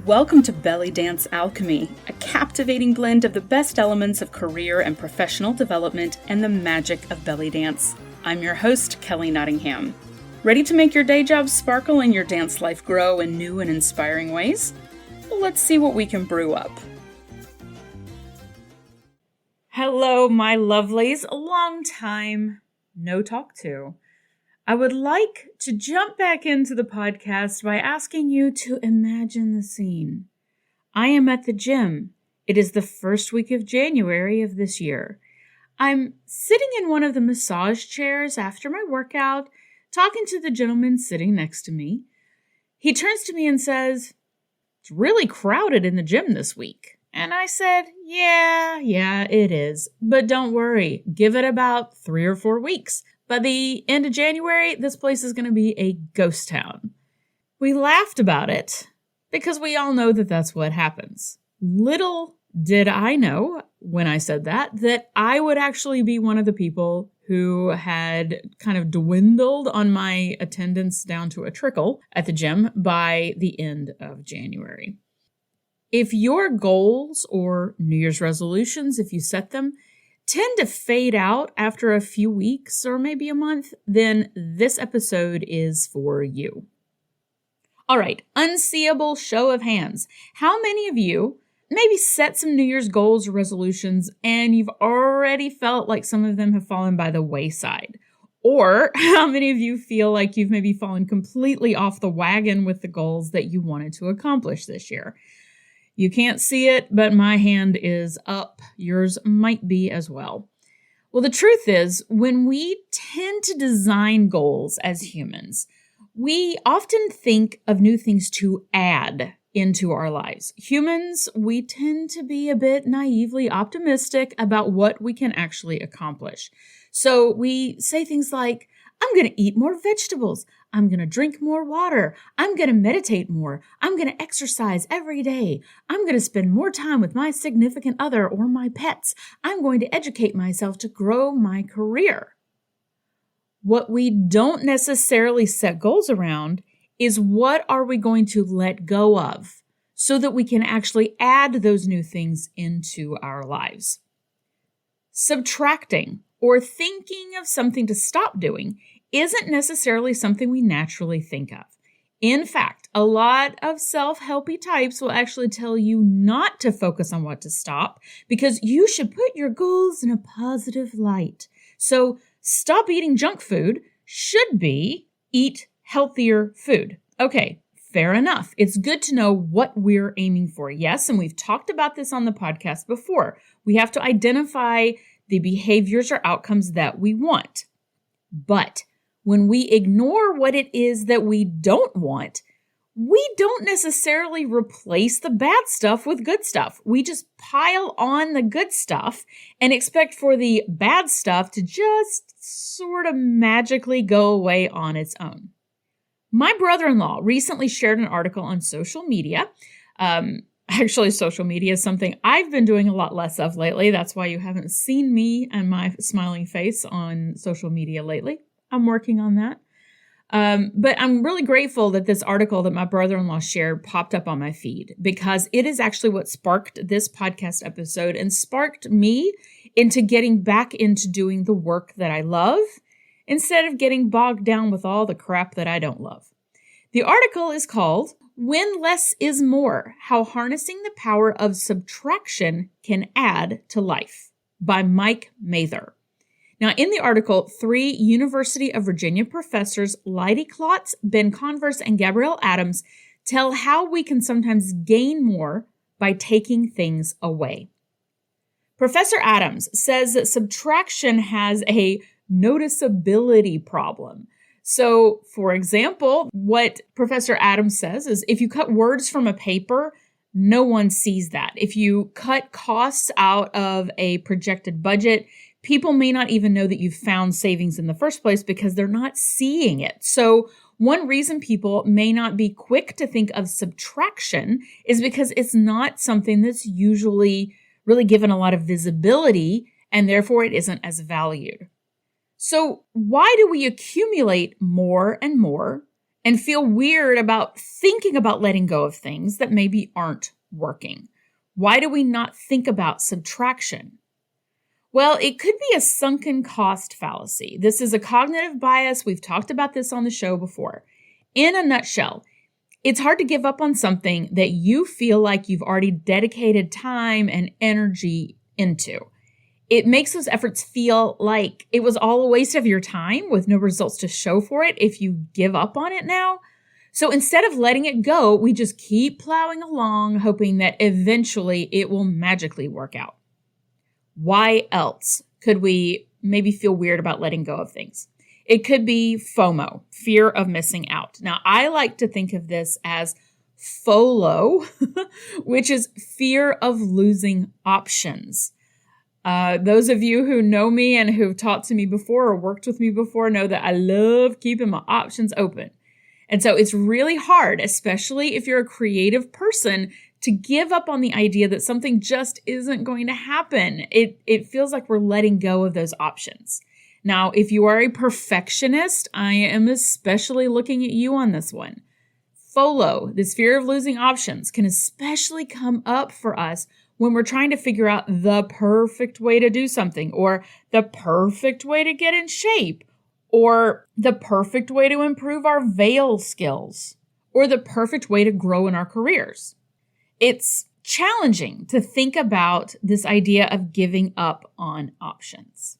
Welcome to Belly Dance Alchemy, a captivating blend of the best elements of career and professional development and the magic of belly dance. I'm your host, Kelly Nottingham. Ready to make your day job sparkle and your dance life grow in new and inspiring ways? Well, let's see what we can brew up. Hello, my lovelies. A long time no talk to. I would like to jump back into the podcast by asking you to imagine the scene. I am at the gym. It is the first week of January of this year. I'm sitting in one of the massage chairs after my workout, talking to the gentleman sitting next to me. He turns to me and says, "It's really crowded in the gym this week." And I said, yeah, it is. But don't worry, give it about 3 or 4 weeks. By the end of January, this place is going to be a ghost town. We laughed about it because we all know that that's what happens. Little did I know when I said that I would actually be one of the people who had kind of dwindled on my attendance down to a trickle at the gym by the end of January. If your goals or New Year's resolutions, if you set them, tend to fade out after a few weeks or maybe a month, then this episode is for you. All right, unseeable show of hands. How many of you maybe set some New Year's goals or resolutions and you've already felt like some of them have fallen by the wayside? Or how many of you feel like you've maybe fallen completely off the wagon with the goals that you wanted to accomplish this year? You can't see it, but my hand is up. Yours might be as well. Well, the truth is, when we tend to design goals as humans, we often think of new things to add into our lives. Humans, we tend to be a bit naively optimistic about what we can actually accomplish. So we say things like, I'm going to eat more vegetables. I'm going to drink more water. I'm going to meditate more. I'm going to exercise every day. I'm going to spend more time with my significant other or my pets. I'm going to educate myself to grow my career. What we don't necessarily set goals around is what are we going to let go of so that we can actually add those new things into our lives. Subtracting or thinking of something to stop doing isn't necessarily something we naturally think of. In fact, a lot of self-helpy types will actually tell you not to focus on what to stop because you should put your goals in a positive light. So stop eating junk food should be eat healthier food. Okay, fair enough. It's good to know what we're aiming for. Yes, and we've talked about this on the podcast before. We have to identify the behaviors or outcomes that we want. But when we ignore what it is that we don't want, we don't necessarily replace the bad stuff with good stuff. We just pile on the good stuff and expect for the bad stuff to just sort of magically go away on its own. My brother-in-law recently shared an article on social media. Actually, social media is something I've been doing a lot less of lately. That's why you haven't seen me and my smiling face on social media lately. I'm working on that. But I'm really grateful that this article that my brother-in-law shared popped up on my feed because it is actually what sparked this podcast episode and sparked me into getting back into doing the work that I love instead of getting bogged down with all the crap that I don't love. The article is called When Less is More, How Harnessing the Power of Subtraction Can Add to Life by Mike Mather. Now, in the article, 3 University of Virginia professors, Leidy Klotz, Ben Converse, and Gabrielle Adams, tell how we can sometimes gain more by taking things away. Professor Adams says that subtraction has a noticeability problem. So, for example, what Professor Adams says is if you cut words from a paper, no one sees that. If you cut costs out of a projected budget, people may not even know that you've found savings in the first place because they're not seeing it. So one reason people may not be quick to think of subtraction is because it's not something that's usually really given a lot of visibility, and therefore it isn't as valued. So why do we accumulate more and more and feel weird about thinking about letting go of things that maybe aren't working? Why do we not think about subtraction? Well, it could be a sunken cost fallacy. This is a cognitive bias. We've talked about this on the show before. In a nutshell, it's hard to give up on something that you feel like you've already dedicated time and energy into. It makes those efforts feel like it was all a waste of your time with no results to show for it if you give up on it now. So instead of letting it go, we just keep plowing along, hoping that eventually it will magically work out. Why else could we maybe feel weird about letting go of things? It could be FOMO, fear of missing out. Now, I like to think of this as FOLO, which is fear of losing options. Those of you who know me and who've talked to me before or worked with me before know that I love keeping my options open. And so it's really hard, especially if you're a creative person, to give up on the idea that something just isn't going to happen. It feels like we're letting go of those options. Now, if you are a perfectionist, I am especially looking at you on this one. FOLO, this fear of losing options, can especially come up for us when we're trying to figure out the perfect way to do something, or the perfect way to get in shape, or the perfect way to improve our veil skills, or the perfect way to grow in our careers. It's challenging to think about this idea of giving up on options.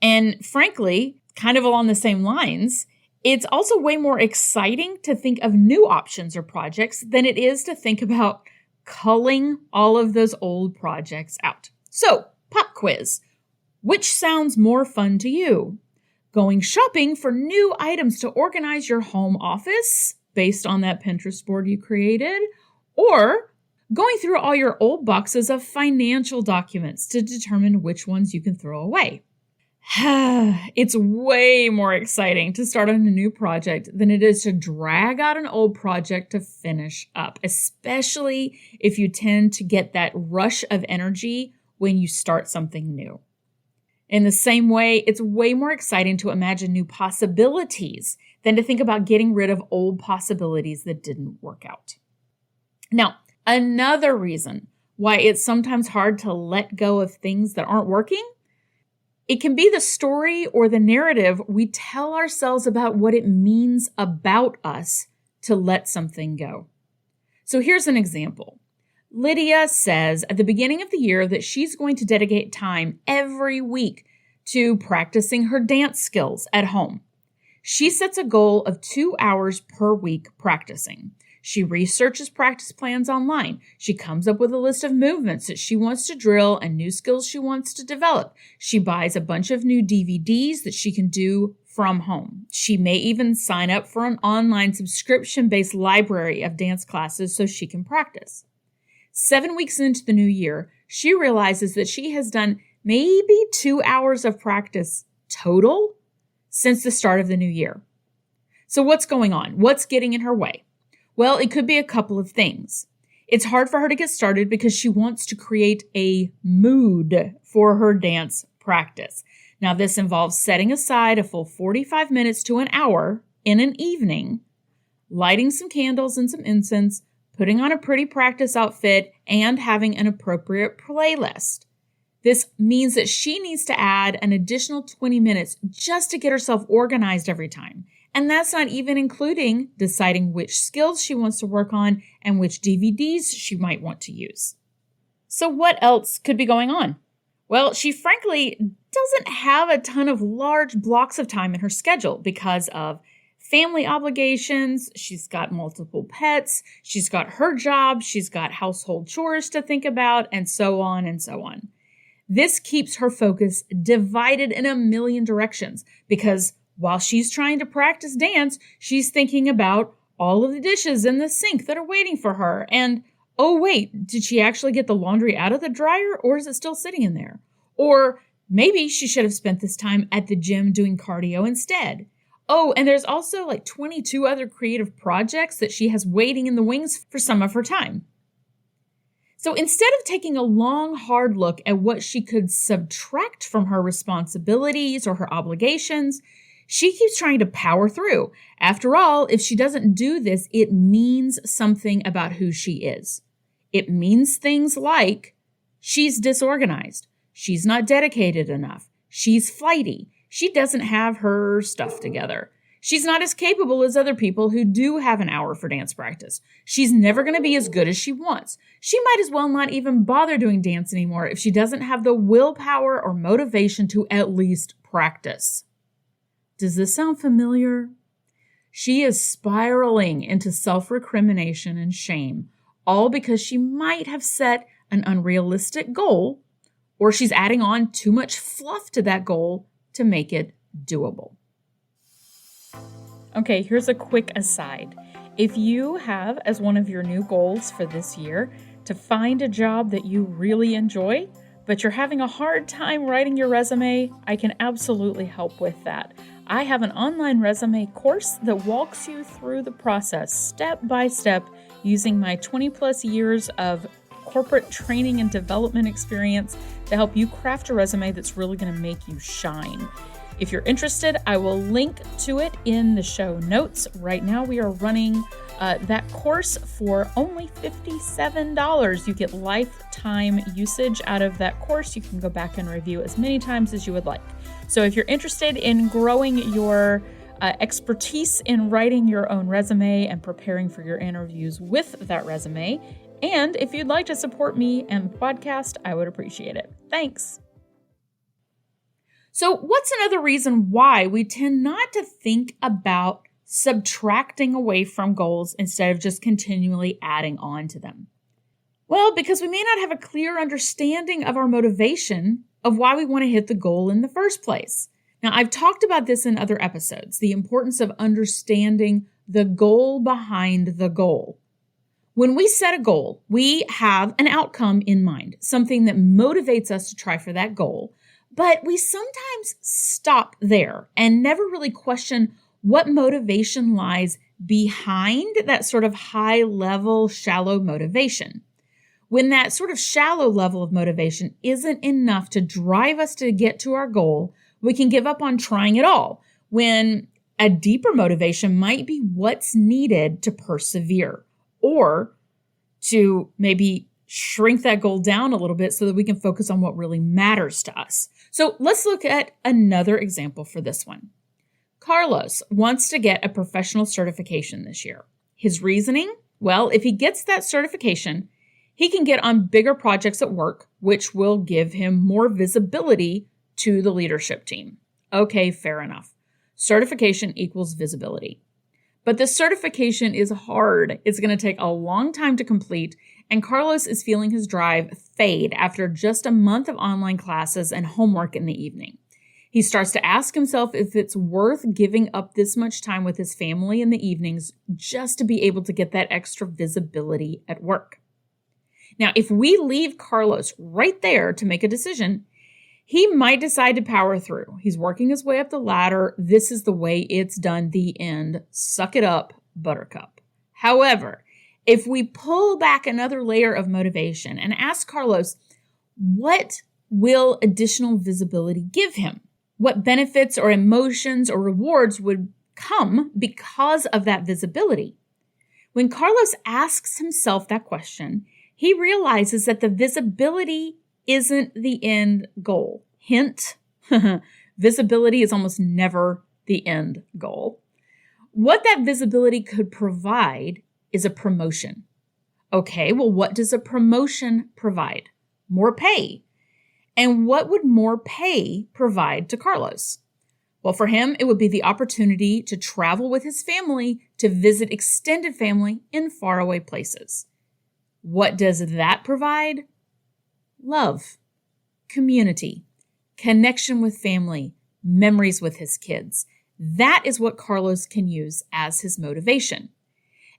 And frankly, kind of along the same lines, it's also way more exciting to think of new options or projects than it is to think about culling all of those old projects out. So, pop quiz. Which sounds more fun to you? Going shopping for new items to organize your home office based on that Pinterest board you created? Or going through all your old boxes of financial documents to determine which ones you can throw away? It's way more exciting to start on a new project than it is to drag out an old project to finish up, especially if you tend to get that rush of energy when you start something new. In the same way, it's way more exciting to imagine new possibilities than to think about getting rid of old possibilities that didn't work out. Now, another reason why it's sometimes hard to let go of things that aren't working, it can be the story or the narrative we tell ourselves about what it means about us to let something go. So here's an example. Lydia says at the beginning of the year that she's going to dedicate time every week to practicing her dance skills at home. She sets a goal of 2 hours per week practicing. She researches practice plans online. She comes up with a list of movements that she wants to drill and new skills she wants to develop. She buys a bunch of new DVDs that she can do from home. She may even sign up for an online subscription-based library of dance classes so she can practice. 7 weeks into the new year, she realizes that she has done maybe 2 hours of practice total since the start of the new year. So what's going on? What's getting in her way? Well, it could be a couple of things. It's hard for her to get started because she wants to create a mood for her dance practice. Now, this involves setting aside a full 45 minutes to an hour in an evening, lighting some candles and some incense, putting on a pretty practice outfit, and having an appropriate playlist. This means that she needs to add an additional 20 minutes just to get herself organized every time. And that's not even including deciding which skills she wants to work on and which DVDs she might want to use. So what else could be going on? Well, she frankly doesn't have a ton of large blocks of time in her schedule because of family obligations. She's got multiple pets. She's got her job. She's got household chores to think about, and so on and so on. This keeps her focus divided in a million directions because while she's trying to practice dance, she's thinking about all of the dishes in the sink that are waiting for her. And, oh wait, did she actually get the laundry out of the dryer or is it still sitting in there? Or maybe she should have spent this time at the gym doing cardio instead. Oh, and there's also like 22 other creative projects that she has waiting in the wings for some of her time. So instead of taking a long, hard look at what she could subtract from her responsibilities or her obligations, She keeps trying to power through. After all, if she doesn't do this, it means something about who she is. It means things like she's disorganized. She's not dedicated enough. She's flighty. She doesn't have her stuff together. She's not as capable as other people who do have an hour for dance practice. She's never going to be as good as she wants. She might as well not even bother doing dance anymore if she doesn't have the willpower or motivation to at least practice. Does this sound familiar? She is spiraling into self-recrimination and shame, all because she might have set an unrealistic goal, or she's adding on too much fluff to that goal to make it doable. Okay, here's a quick aside. If you have as one of your new goals for this year to find a job that you really enjoy, but you're having a hard time writing your resume, I can absolutely help with that. I have an online resume course that walks you through the process step by step using my 20 plus years of corporate training and development experience to help you craft a resume that's really going to make you shine. If you're interested, I will link to it in the show notes. Right now, we are running that course for only $57. You get lifetime usage out of that course. You can go back and review as many times as you would like. So if you're interested in growing your expertise in writing your own resume and preparing for your interviews with that resume, and if you'd like to support me and the podcast, I would appreciate it. Thanks. So what's another reason why we tend not to think about subtracting away from goals instead of just continually adding on to them? Well, because we may not have a clear understanding of our motivation of why we want to hit the goal in the first place. Now, I've talked about this in other episodes, the importance of understanding the goal behind the goal. When we set a goal, we have an outcome in mind, something that motivates us to try for that goal. But we sometimes stop there and never really question what motivation lies behind that sort of high level, shallow motivation. When that sort of shallow level of motivation isn't enough to drive us to get to our goal, we can give up on trying at all, when a deeper motivation might be what's needed to persevere, or to maybe shrink that goal down a little bit so that we can focus on what really matters to us. So let's look at another example for this one. Carlos wants to get a professional certification this year. His reasoning? Well, if he gets that certification, he can get on bigger projects at work, which will give him more visibility to the leadership team. Okay, fair enough. Certification equals visibility. But the certification is hard. It's going to take a long time to complete, and Carlos is feeling his drive fade after just a month of online classes and homework in the evening. He starts to ask himself if it's worth giving up this much time with his family in the evenings just to be able to get that extra visibility at work. Now, if we leave Carlos right there to make a decision, he might decide to power through. He's working his way up the ladder. This is the way it's done. The end. Suck it up, buttercup. However, if we pull back another layer of motivation and ask Carlos, what will additional visibility give him? What benefits or emotions or rewards would come because of that visibility? When Carlos asks himself that question, he realizes that the visibility isn't the end goal. Hint, visibility is almost never the end goal. What that visibility could provide is a promotion. Okay, well, what does a promotion provide? More pay. And what would more pay provide to Carlos? Well, for him, it would be the opportunity to travel with his family to visit extended family in faraway places. What does that provide? Love, community, connection with family, memories with his kids. That is what Carlos can use as his motivation.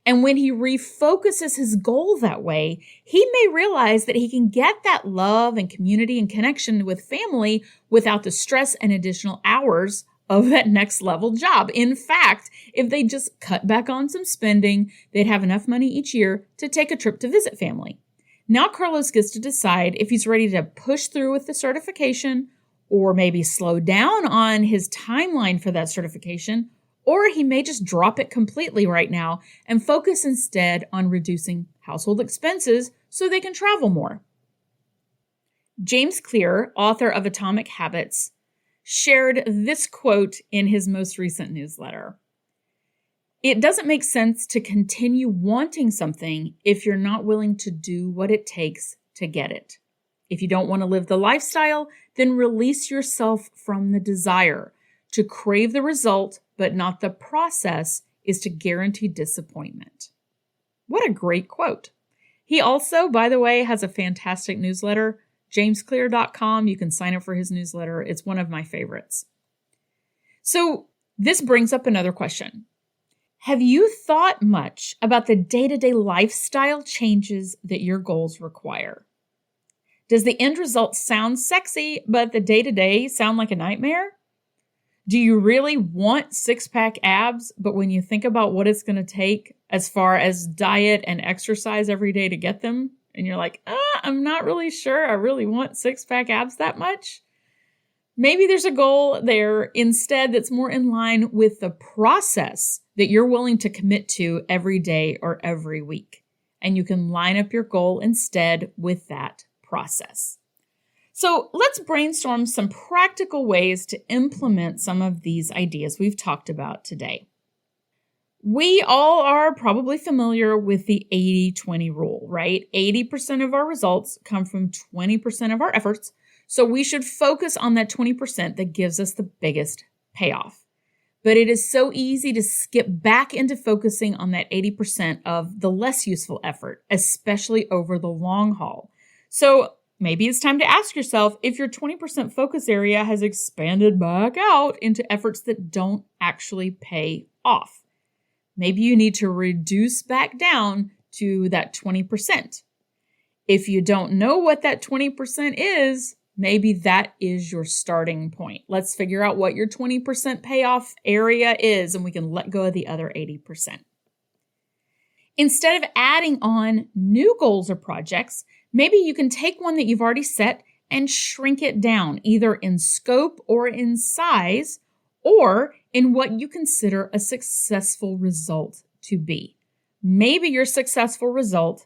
And when he refocuses his goal that way, he may realize that he can get that love and community and connection with family without the stress and additional hours of that next level job. In fact, if they just cut back on some spending, they'd have enough money each year to take a trip to visit family. Now Carlos gets to decide if he's ready to push through with the certification or maybe slow down on his timeline for that certification, or he may just drop it completely right now and focus instead on reducing household expenses so they can travel more. James Clear, author of Atomic Habits, shared this quote in his most recent newsletter. It doesn't make sense to continue wanting something if you're not willing to do what it takes to get it. If you don't want to live the lifestyle, then release yourself from the desire. To crave the result, but not the process, is to guarantee disappointment. What a great quote. He also, by the way, has a fantastic newsletter, jamesclear.com. You can sign up for his newsletter. It's one of my favorites. So this brings up another question. Have you thought much about the day-to-day lifestyle changes that your goals require? Does the end result sound sexy, but the day-to-day sound like a nightmare? Do you really want six-pack abs, but when you think about what it's going to take as far as diet and exercise every day to get them, and you're like, I'm not really sure I really want six-pack abs that much? Maybe there's a goal there instead that's more in line with the process that you're willing to commit to every day or every week. And you can line up your goal instead with that process. So let's brainstorm some practical ways to implement some of these ideas we've talked about today. We all are probably familiar with the 80-20 rule, right? 80% of our results come from 20% of our efforts. So we should focus on that 20% that gives us the biggest payoff. But it is so easy to skip back into focusing on that 80% of the less useful effort, especially over the long haul. So maybe it's time to ask yourself if your 20% focus area has expanded back out into efforts that don't actually pay off. Maybe you need to reduce back down to that 20%. If you don't know what that 20% is, maybe that is your starting point. Let's figure out what your 20% payoff area is, and we can let go of the other 80%. Instead of adding on new goals or projects, maybe you can take one that you've already set and shrink it down, either in scope or in size, or in what you consider a successful result to be. Maybe your successful result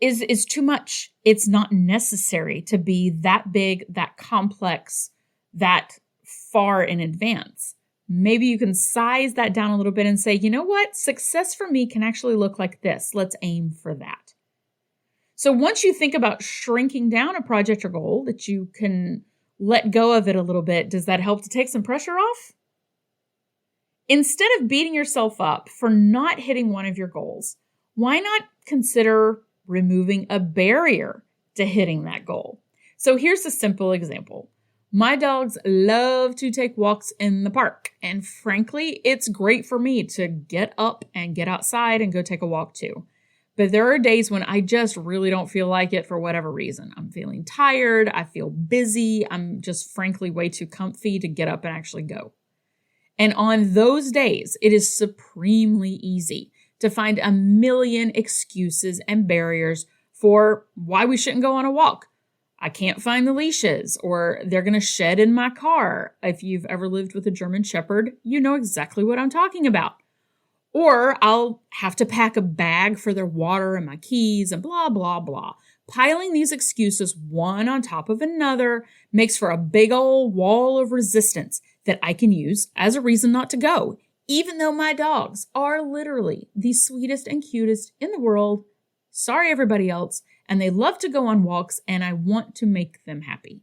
is too much. It's not necessary to be that big, that complex, that far in advance. Maybe you can size that down a little bit and say, you know what? Success for me can actually look like this. Let's aim for that. So once you think about shrinking down a project or goal that you can let go of it a little bit, does that help to take some pressure off? Instead of beating yourself up for not hitting one of your goals, why not consider removing a barrier to hitting that goal? So here's a simple example. My dogs love to take walks in the park, and frankly, it's great for me to get up and get outside and go take a walk too. But there are days when I just really don't feel like it for whatever reason. I'm feeling tired, I feel busy, I'm just frankly way too comfy to get up and actually go. And on those days, it is supremely easy to find a million excuses and barriers for why we shouldn't go on a walk. I can't find the leashes, or they're going to shed in my car. If you've ever lived with a German Shepherd, you know exactly what I'm talking about. Or I'll have to pack a bag for their water and my keys and blah, blah, blah. Piling these excuses one on top of another makes for a big old wall of resistance that I can use as a reason not to go, even though my dogs are literally the sweetest and cutest in the world. Sorry, everybody else. And they love to go on walks, and I want to make them happy.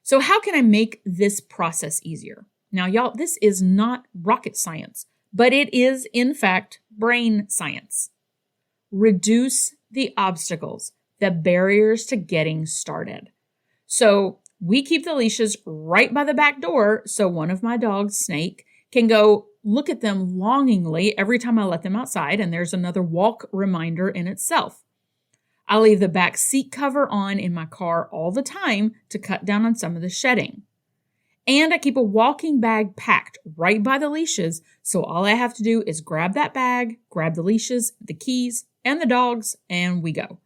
So how can I make this process easier? Now, y'all, this is not rocket science, but it is, in fact, brain science. Reduce the obstacles, the barriers to getting started. So we keep the leashes right by the back door so one of my dogs, Snake, can go look at them longingly every time I let them outside, and there's another walk reminder in itself. I leave the back seat cover on in my car all the time to cut down on some of the shedding. And I keep a walking bag packed right by the leashes, so all I have to do is grab that bag, grab the leashes, the keys, and the dogs, and we go.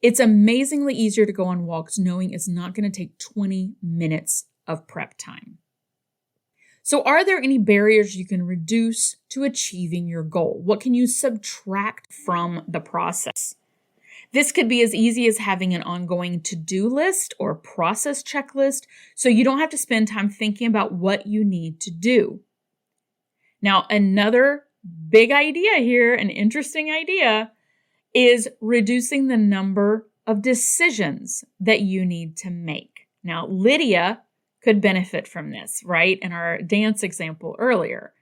It's amazingly easier to go on walks knowing it's not going to take 20 minutes of prep time. So are there any barriers you can reduce to achieving your goal? What can you subtract from the process? This could be as easy as having an ongoing to-do list or process checklist so you don't have to spend time thinking about what you need to do. Now, another big idea here, an interesting idea, is reducing the number of decisions that you need to make. Now, Lydia could benefit from this, right? In our dance example earlier.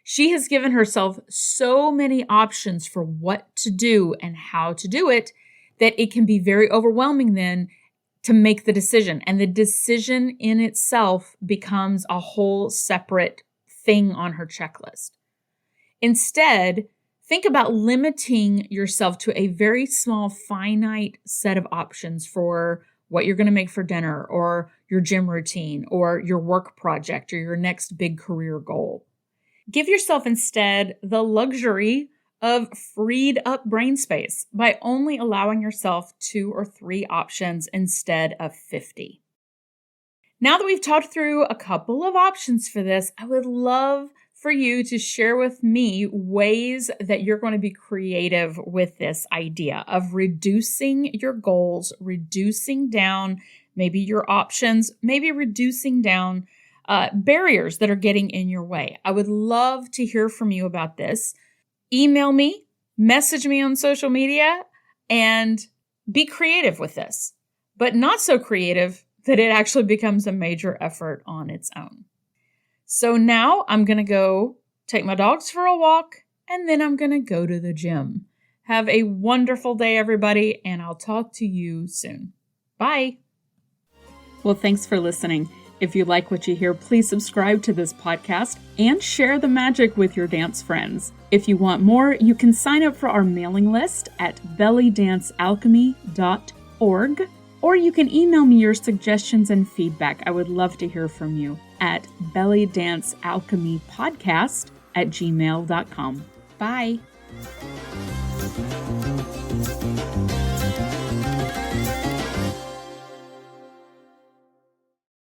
She has given herself so many options for what to do and how to do it that it can be very overwhelming then to make the decision. And the decision in itself becomes a whole separate thing on her checklist. Instead, think about limiting yourself to a very small, finite set of options for what you're going to make for dinner or your gym routine or your work project or your next big career goal. Give yourself instead the luxury of freed up brain space by only allowing yourself 2 or 3 options instead of 50. Now that we've talked through a couple of options for this, I would love for you to share with me ways that you're going to be creative with this idea of reducing your goals, reducing down maybe your options, maybe reducing down barriers that are getting in your way. I would love to hear from you about this. Email me, message me on social media, and be creative with this, but not so creative that it actually becomes a major effort on its own. So now I'm going to go take my dogs for a walk, and then I'm going to go to the gym. Have a wonderful day, everybody, and I'll talk to you soon. Bye. Well, thanks for listening. If you like what you hear, please subscribe to this podcast and share the magic with your dance friends. If you want more, you can sign up for our mailing list at bellydancealchemy.org, or you can email me your suggestions and feedback. I would love to hear from you at bellydancealchemypodcast@gmail.com. Bye.